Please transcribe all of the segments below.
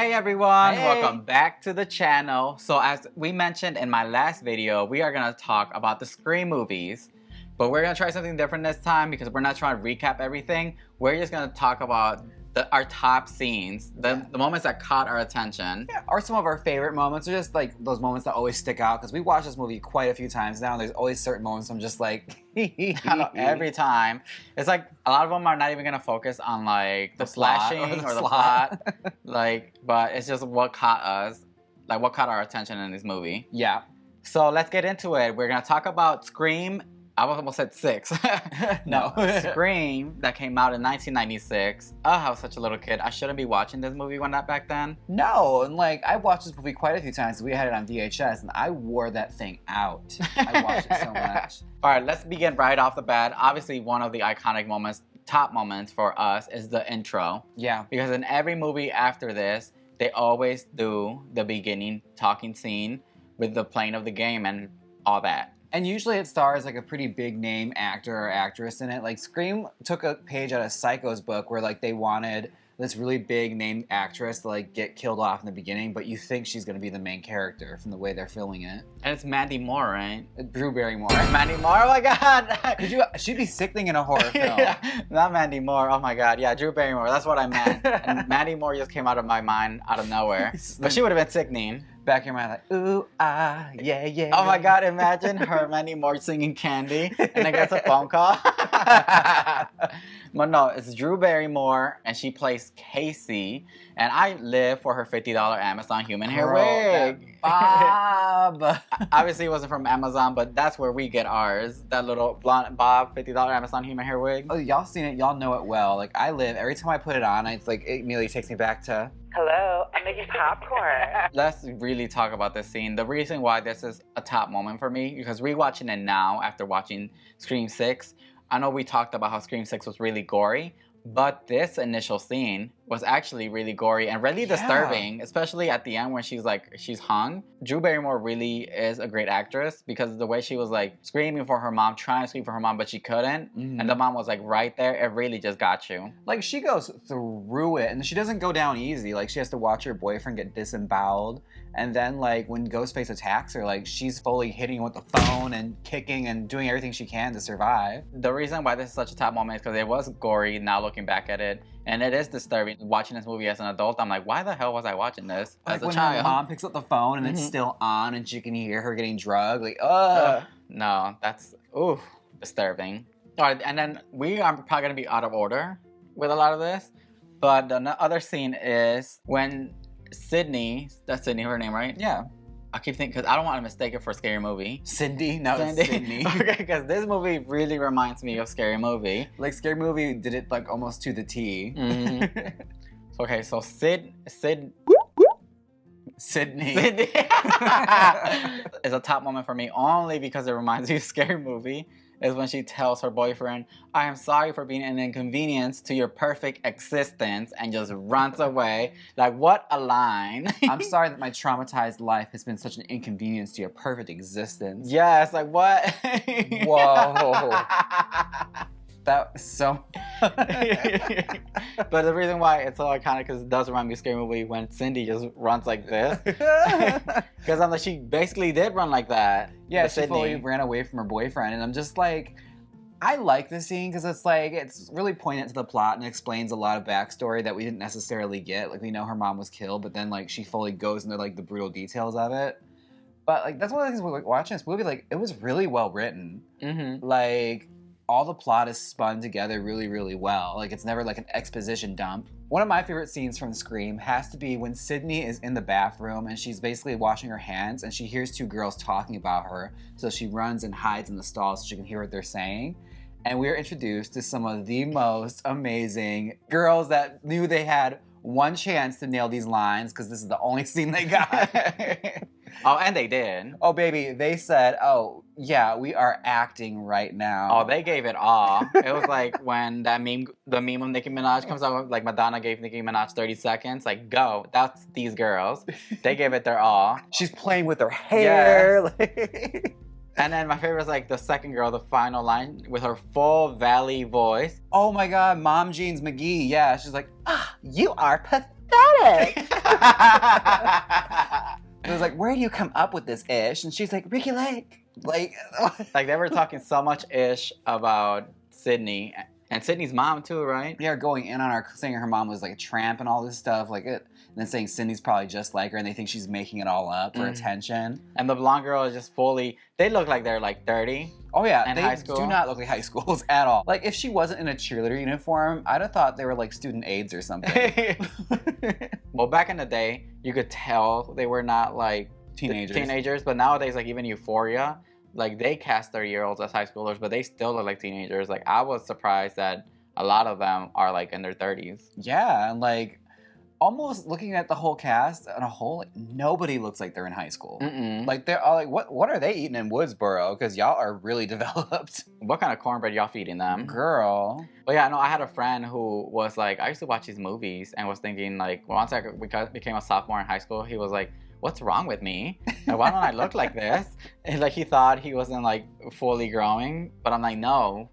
Hey everyone, Hey. Welcome back to the channel. So as we mentioned in my last video, we are going to talk about the Scream movies. But we're going to try something different this time because we're not trying to recap everything. We're just going to talk about our top scenes, the moments that caught our attention. Yeah, or some of our favorite moments, or just like those moments that always stick out. Because we watched this movie quite a few times now, and there's always certain moments I'm just like, I know, every time. It's like a lot of them are not even gonna focus on like the slashing or the plot. But it's just what caught us, like what caught our attention in this movie. Yeah. So let's get into it. We're gonna talk about Scream. I almost said 6. No, Scream that came out in 1996. Oh, I was such a little kid. I shouldn't be watching this movie back then. No, and like I watched this movie quite a few times. We had it on VHS, and I wore that thing out. I watched it so much. All right, let's begin right off the bat. Obviously, one of the iconic moments, top moments for us, is the intro. Yeah. Because in every movie after this, they always do the beginning talking scene with the playing of the game and all that. And usually it stars like a pretty big name actor or actress in it. Like Scream took a page out of Psycho's book where like they wanted this really big name actress to like get killed off in the beginning, but you think she's gonna be the main character from the way they're filming it. And it's Mandy Moore, right? Drew Barrymore. Mandy Moore, oh my god! She'd be sickening in a horror film. Yeah, not Mandy Moore, oh my god. Yeah, Drew Barrymore, that's what I meant. And Mandy Moore just came out of my mind out of nowhere. But she would have been sickening. Back in your mind like, ooh, ah, yeah, yeah. Oh my god, imagine her, Mandy Moore, singing Candy, and then gets a phone call. But no, it's Drew Barrymore, and she plays Casey, and I live for her $50 Amazon human hair wig. Bob! Obviously, it wasn't from Amazon, but that's where we get ours. That little blonde Bob $50 Amazon human hair wig. Oh, y'all seen it, y'all know it well. Like, I live, every time I put it on, it's like, it immediately takes me back to... Hello, I'm making popcorn. Let's really talk about this scene. The reason why this is a top moment for me, because rewatching it now after watching Scream 6, I know we talked about how Scream 6 was really gory, but this initial scene was actually really gory and really disturbing, especially at the end when she's hung. Drew Barrymore really is a great actress because the way she was like screaming for her mom, trying to scream for her mom, but she couldn't. And the mom was like right there. It really just got you. Like she goes through it and she doesn't go down easy. Like she has to watch her boyfriend get disemboweled. And then like when Ghostface attacks her, like she's fully hitting with the phone and kicking and doing everything she can to survive. The reason why this is such a top moment is because it was gory now looking back at it. And it is disturbing. Watching this movie as an adult, I'm like, why the hell was I watching this as a when child? Her mom picks up the phone and it's still on and she can hear her getting drugged. Like, ugh. No, that's, disturbing. All right, and then we are probably going to be out of order with a lot of this. But the other scene is when Sidney, that's Sidney, her name, right? Yeah. I keep thinking, because I don't want to mistake it for a Scary Movie. Cindy? No, it's Sidney. Okay, because this movie really reminds me of Scary Movie. Like, Scary Movie did it, like, almost to the T. Okay, so Sidney is a top moment for me only because it reminds me of Scary Movie. Is when she tells her boyfriend, I am sorry for being an inconvenience to your perfect existence, and just runs away. Like, what a line. I'm sorry that my traumatized life has been such an inconvenience to your perfect existence. Yes, like what? Whoa. That was so... But the reason why it's so iconic because it does remind me of Scary Movie when Cindy just runs like this. Because I'm like, she basically did run like that. Yeah, she fully ran away from her boyfriend. And I'm just like, I like this scene because it's like, it's really poignant to the plot and explains a lot of backstory that we didn't necessarily get. Like, we know her mom was killed, but then like she fully goes into like the brutal details of it. But like, that's one of the things we're like, watching this movie, like, it was really well written. Like, all the plot is spun together really, really well. Like, it's never like an exposition dump. One of my favorite scenes from Scream has to be when Sidney is in the bathroom and she's basically washing her hands and she hears two girls talking about her. So she runs and hides in the stall so she can hear what they're saying. And we are introduced to some of the most amazing girls that knew they had one chance to nail these lines because this is the only scene they got. Oh, and they did. Oh, baby, they said, oh, yeah, we are acting right now. Oh, they gave it all. It was like when the meme of Nicki Minaj comes out, like Madonna gave Nicki Minaj 30 seconds. Like, go. That's these girls. They gave it their all. She's playing with her hair. Yes. And then my favorite is like the second girl, the final line with her full valley voice. Oh my God, Mom Jeans McGee. Yeah, she's like, you are pathetic. pathetic. It was like, where do you come up with this ish? And she's like, Ricky Lake. Like They were talking so much ish about Sidney and Sidney's mom too, right? they are going in on her, saying her mom was like a tramp and all this stuff, like it, and then saying Sydney's probably just like her, and they think she's making it all up for attention. And the blonde girl is just fully. They look like they're like 30. Oh yeah, In they high school? do not look like high schools at all. Like if she wasn't in a cheerleader uniform, I'd have thought they were like student aides or something. Well, back in the day, you could tell they were not like Teenagers. But nowadays, like even Euphoria, like they cast 30-year-olds as high schoolers, but they still look like teenagers. Like I was surprised that a lot of them are like in their 30s. Yeah, and like almost looking at the whole cast on a whole, like, nobody looks like they're in high school. Mm-mm. Like they're all like, what are they eating in Woodsboro? Because y'all are really developed. What kind of cornbread y'all feeding them? Girl. But yeah, no, I had a friend who was like, I used to watch these movies and was thinking like, once I became a sophomore in high school, he was like, what's wrong with me? Like, why don't I look like this? And like he thought he wasn't like fully growing, but I'm like, no,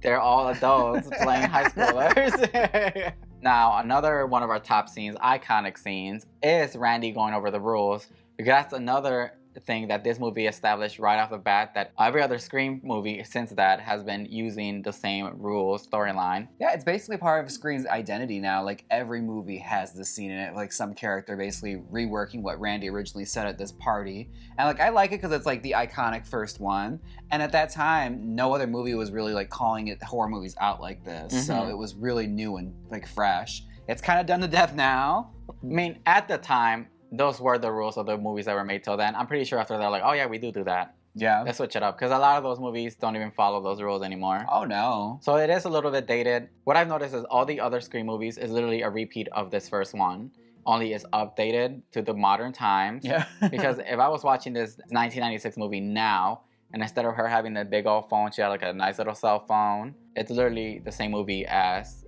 they're all adults playing high schoolers. Now, another one of our top scenes, iconic scenes, is Randy going over the rules, because that's another thing that this movie established right off the bat, that every other Scream movie since that has been using the same rules storyline. Yeah, it's basically part of Scream's identity now. Like every movie has this scene in it, like some character basically reworking what Randy originally said at this party. And like I like it because it's like the iconic first one. And at that time, no other movie was really like calling it horror movies out like this. So it was really new and like fresh. It's kind of done to death now. I mean, at the time, those were the rules of the movies that were made till then. I'm pretty sure after they're like, oh yeah, we do that. Yeah. Let's switch it up. Because a lot of those movies don't even follow those rules anymore. Oh no. So it is a little bit dated. What I've noticed is all the other Scream movies is literally a repeat of this first one. Only it's updated to the modern times. Yeah. Because if I was watching this 1996 movie now, and instead of her having that big old phone, she had like a nice little cell phone. It's literally the same movie as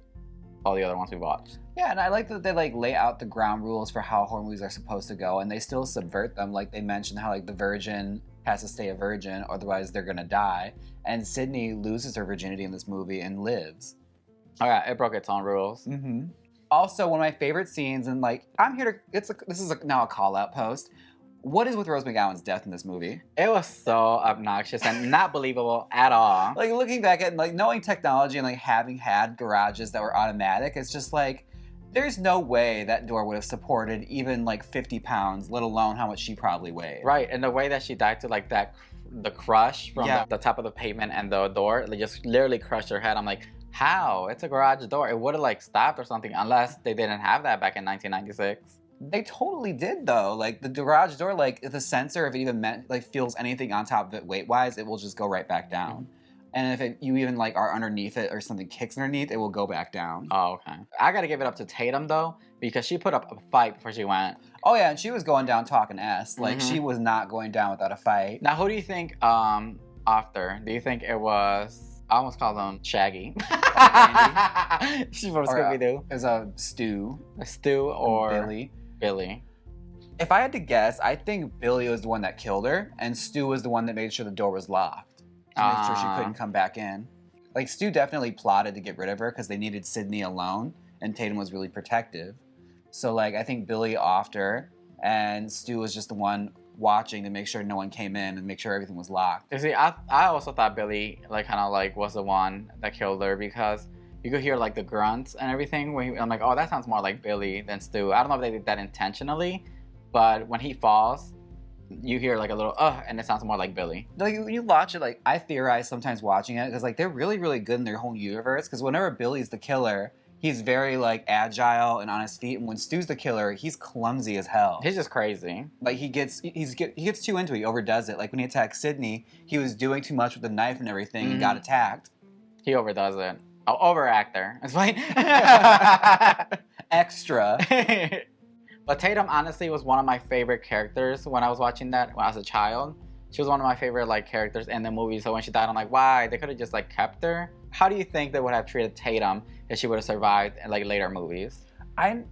all the other ones we watched. Yeah, and I like that they like lay out the ground rules for how horror movies are supposed to go, and they still subvert them. Like they mentioned how like the virgin has to stay a virgin, otherwise they're gonna die. And Sidney loses her virginity in this movie and lives. Oh yeah, it broke its own rules. Mm-hmm. Also, one of my favorite scenes, and like I'm here to, this is now a call out post. What is with Rose McGowan's death in this movie? It was so obnoxious and not believable at all. Like looking back at like knowing technology and like having had garages that were automatic, it's just like there's no way that door would have supported even like 50 pounds, let alone how much she probably weighed. Right, and the way that she died to like that, the crush from the top of the pavement and the door, like just literally crushed her head. I'm like, how? It's a garage door. It would have like stopped or something, unless they didn't have that back in 1996. They totally did though. Like the garage door, like if the sensor, if it even like feels anything on top of it weight wise, it will just go right back down. And if you even like are underneath it or something kicks underneath, it will go back down. Oh, okay. I gotta give it up to Tatum though, because she put up a fight before she went. Oh yeah, and she was going down talking ass. Like she was not going down without a fight. Now, who do you think after? Do you think it was? I almost called him Shaggy. She's from Scooby-Doo. Is a Stu. A Stu or Billy. Billy. If I had to guess, I think Billy was the one that killed her, and Stu was the one that made sure the door was locked to make sure she couldn't come back in. Like Stu definitely plotted to get rid of her because they needed Sidney alone, and Tatum was really protective. So like I think Billy offed her, and Stu was just the one watching to make sure no one came in and make sure everything was locked. You see, I also thought Billy like kind of like was the one that killed her, because you could hear like the grunts and everything. I'm like, oh, that sounds more like Billy than Stu. I don't know if they did that intentionally, but when he falls, you hear like a little and it sounds more like Billy. Like when you watch it, like I theorize sometimes watching it because like they're really really good in their whole universe. Because whenever Billy's the killer, he's very like agile and on his feet, and when Stu's the killer, he's clumsy as hell. He's just crazy. Like he gets too into it. He overdoes it. Like when he attacked Sidney, he was doing too much with the knife and everything and got attacked. He overdoes it. Oh, overactor. It's fine. Extra. But Tatum honestly was one of my favorite characters when I was watching that when I was a child. She was one of my favorite like characters in the movie. So when she died, I'm like, why? They could have just like kept her. How do you think they would have treated Tatum if she would have survived in like later movies? I'm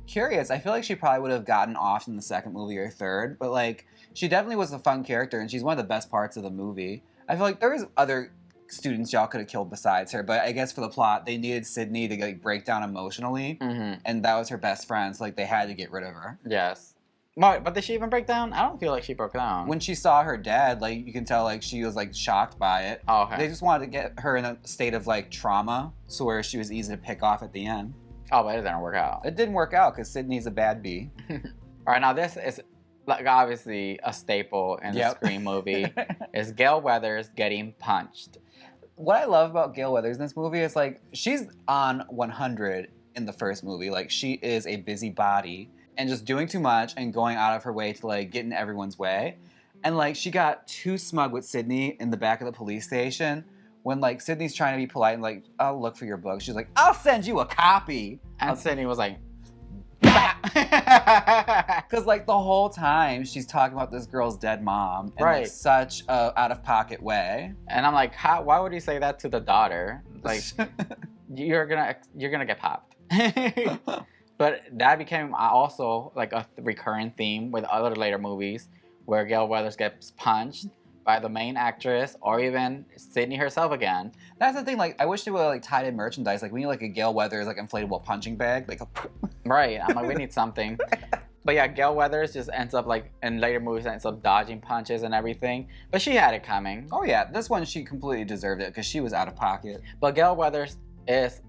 curious. I feel like she probably would have gotten off in the second movie or third, but like she definitely was a fun character, and she's one of the best parts of the movie. I feel like there was other students y'all could have killed besides her. But I guess for the plot, they needed Sidney to like break down emotionally, and that was her best friend. So like they had to get rid of her. Yes. But did she even break down? I don't feel like she broke down. When she saw her dad, like you can tell, like she was like shocked by it. Oh, okay. They just wanted to get her in a state of like trauma, so where she was easy to pick off at the end. Oh, but it didn't work out. It didn't work out because Sidney's a bad bee. All right, now this is like obviously a staple in the Scream movie. Is Gale Weathers getting punched? What I love about Gale Weathers in this movie is like she's on 100 in the first movie. Like she is a busybody and just doing too much and going out of her way to like get in everyone's way. And like she got too smug with Sidney in the back of the police station when like Sidney's trying to be polite and like, I'll look for your book. She's like, I'll send you a copy. And Sidney was like, because like the whole time she's talking about this girl's dead mom in like such a out of pocket way. And I'm like, why would you say that to the daughter? Like, you're gonna get popped. But that became also like a recurring theme with other later movies where Gale Weathers gets punched by the main actress or even Sidney herself again. That's the thing, like, I wish they would like tied in merchandise. Like, we need like a Gale Weathers like inflatable punching bag. Like, right. I'm like, we need something. But yeah, Gale Weathers just ends up like, in later movies, ends up dodging punches and everything. But she had it coming. Oh yeah, this one she completely deserved it because she was out of pocket. But Gale Weathers is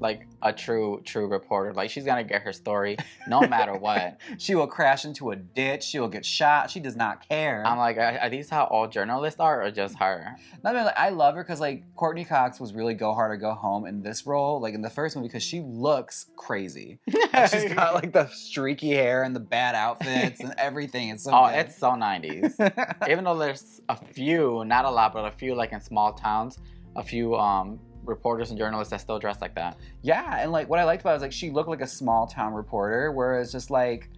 like a true reporter. Like she's gonna get her story no matter what. She will crash into a ditch. She will get shot. She does not care. I'm like, are these how all journalists are, or just her? No, I mean, like, I love her because like Courtney Cox was really go hard or go home in this role, like in the first movie, because she looks crazy. Like, she's got like the streaky hair and the bad outfits and everything. It's so good. It's so 90s. Even though there's a few, not a lot, but a few like in small towns, a few reporters and journalists that still dress like that. Yeah, and like what I liked about it was like she looked like a small town reporter, whereas just like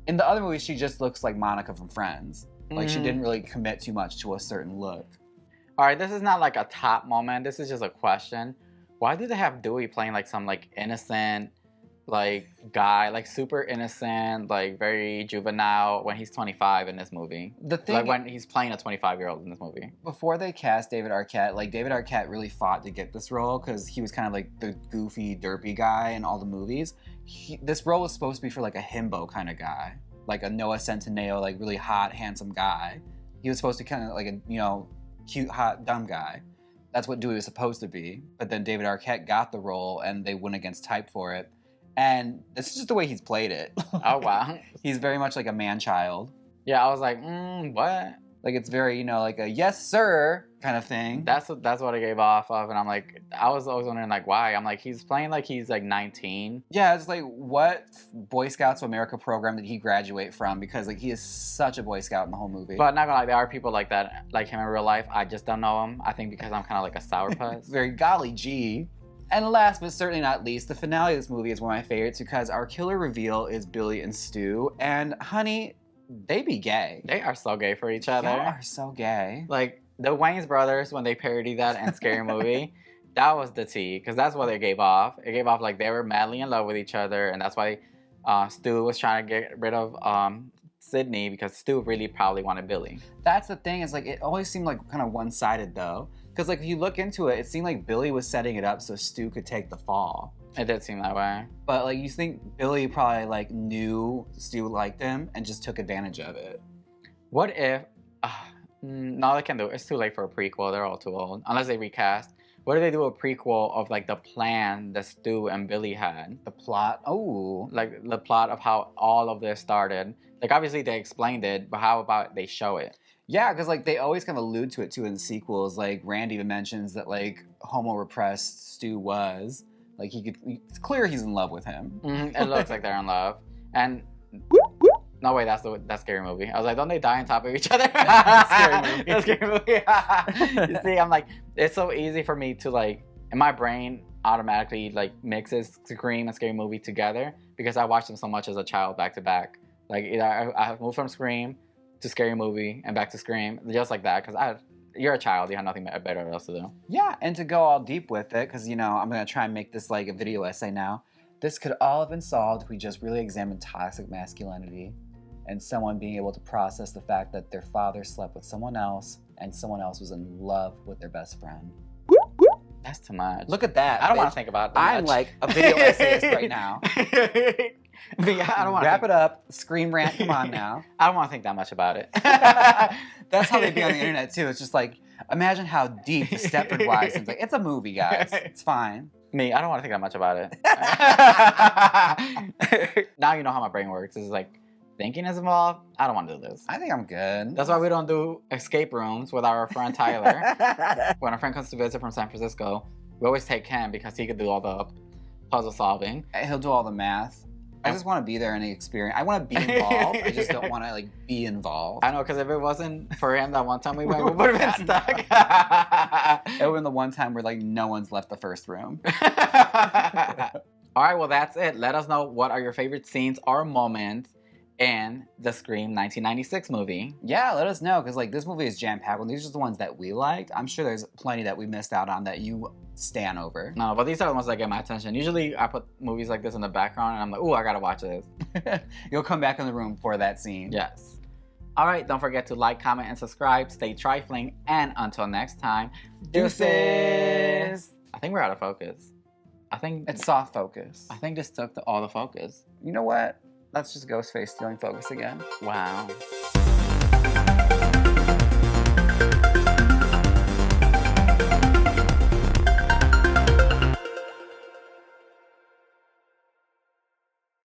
in the other movies she just looks like Monica from Friends. Like she didn't really commit too much to a certain look. All right, this is not like a top moment. This is just a question. Why do they have Dewey playing like some like innocent like guy, like super innocent, like very juvenile when he's 25 in this movie? The thing, like when he's playing a 25-year-old in this movie. Before they cast David Arquette, like David Arquette really fought to get this role because he was kind of like the goofy, derpy guy in all the movies. This role was supposed to be for like a himbo kind of guy, like a Noah Centineo, like really hot, handsome guy. He was supposed to kind of like a, you know, cute, hot, dumb guy. That's what Dewey was supposed to be. But then David Arquette got the role and they went against type for it. And this is just the way he's played it. Oh, wow. He's very much like a man-child. Yeah, I was like, what? Like, it's very, you know, like a yes, sir kind of thing. That's what I gave off of. And I'm like, I was always wondering, like, why? I'm like, he's playing like he's like 19. Yeah, it's like, what Boy Scouts of America program did he graduate from? Because, like, he is such a Boy Scout in the whole movie. But not gonna lie, there are people like that, like him in real life. I just don't know him. I think because I'm kind of like a sourpuss. Very golly gee. And last but certainly not least, the finale of this movie is one of my favorites because our killer reveal is Billy and Stu. And honey, they be gay. They are so gay for each other. They are so gay. Like the Wayans brothers, when they parodied that in Scary Movie, that was the tea, because that's what they gave off. It gave off like they were madly in love with each other, and that's why Stu was trying to get rid of Sidney, because Stu really probably wanted Billy. That's the thing, is like it always seemed like kind of one-sided though. Because like if you look into it, it seemed like Billy was setting it up so Stu could take the fall. It did seem that way. But like you think Billy probably like knew Stu liked him and just took advantage of it. What if... no, they can't do it. It's too late for a prequel. They're all too old. Unless they recast. What if they do a prequel of like the plan that Stu and Billy had? The plot? Oh. Like the plot of how all of this started. Like obviously they explained it, but how about they show it? Yeah, because like they always kind of allude to it too in sequels. Like Randy even mentions that like homo-repressed Stu was. Like it's clear he's in love with him. It looks like they're in love. And no, wait, that's Scary Movie. I was like, don't they die on top of each other? Scary Movie. That's Scary Movie. You see, I'm like, it's so easy for me to like, in my brain automatically like mixes Scream and Scary Movie together because I watched them so much as a child back to back. Like either I moved from Scream to Scary Movie and back to Scream, just like that, because you're a child, you have nothing better else to do. Yeah, and to go all deep with it, because, you know, I'm going to try and make this like a video essay now. This could all have been solved if we just really examined toxic masculinity and someone being able to process the fact that their father slept with someone else and someone else was in love with their best friend. That's too much. Look at that. I don't want bitch. to think about that. I'm like a video essayist right now. Yeah, I don't want to Wrap it up. Scream rant. Come on now. I don't want to think that much about it. That's how they be on the internet too. It's just like, imagine how deep the Stepford Wives. It's like, it's a movie, guys. It's fine. Me, I don't want to think that much about it. Now you know how my brain works. It's like, thinking is involved. I don't want to do this. I think I'm good. That's why we don't do escape rooms with our friend Tyler. When a friend comes to visit from San Francisco, we always take him because he could do all the puzzle solving. He'll do all the math. I just want to be there and experience. I want to be involved. I just don't want to like be involved. I know, because if it wasn't for him that one time we went, we would have been stuck. It would have been the one time where like no one's left the first room. All right, well that's it. Let us know what are your favorite scenes or moments in the Scream 1996 movie. Yeah, let us know, because like this movie is jam-packed. These are just the ones that we liked. I'm sure there's plenty that we missed out on that you stan over. No, but these are the ones that get my attention. Usually I put movies like this in the background and I'm like, ooh, I gotta watch this. You'll come back in the room for that scene. Yes. All right, don't forget to like, comment, and subscribe. Stay trifling, and until next time, deuces. I think we're out of focus. I think It's soft focus. I think this took all the focus. You know what? That's just Ghostface stealing focus again. Wow.